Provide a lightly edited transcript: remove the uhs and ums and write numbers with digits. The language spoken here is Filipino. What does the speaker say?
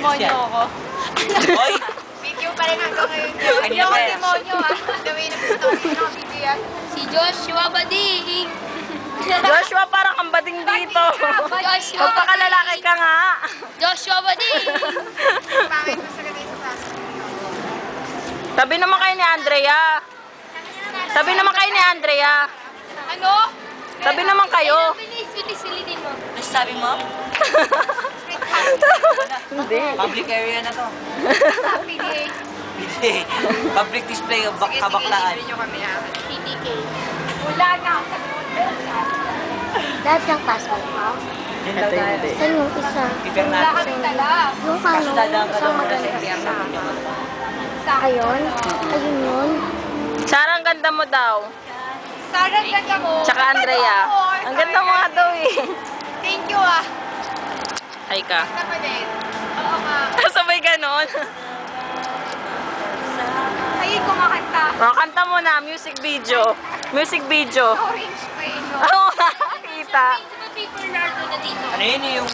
demonyo ako. Hoy! Video pa rin hanggang ngayon yun. Hindi ako demonyo ah. Gawin na gusto ko yung video yan. Si Joshua Bading. Joshua, parang kang bading dito. Joshua Magpakalalaki ka nga. Joshua Bading. Bakit mas sagabay sa klase? Tabi naman kayo ni Andrea. Tabi naman kayo ni Andrea. Ano? Tabi naman kayo. Bilis-bilisilidin mo. Ano sabi mo? Hindi. Public area na to. PDA. Hindi. Public display of kabaklaan. Sige, nyo kami ah. PDK. Wala na ako sa Lahat ng classmate mo? Ito hindi. Saan yung isa? Iber Wala natin. kami tala. Yung ano? Isang maganda Sa Ayun? Ayun yun? Sarah, ang ganda mo daw. Sarang ganda mo. Tsaka Andrea. Ang ganda mo nga daw eh. Thank you ah. Hi ka. Ganda pa din. Oo nga. Sabay ganon. Ayun kumakanta. O, kanta mo na. Music video. Music video. Orange pa yun. Oo, kita. Paper Nardo na dito. Ano yun yung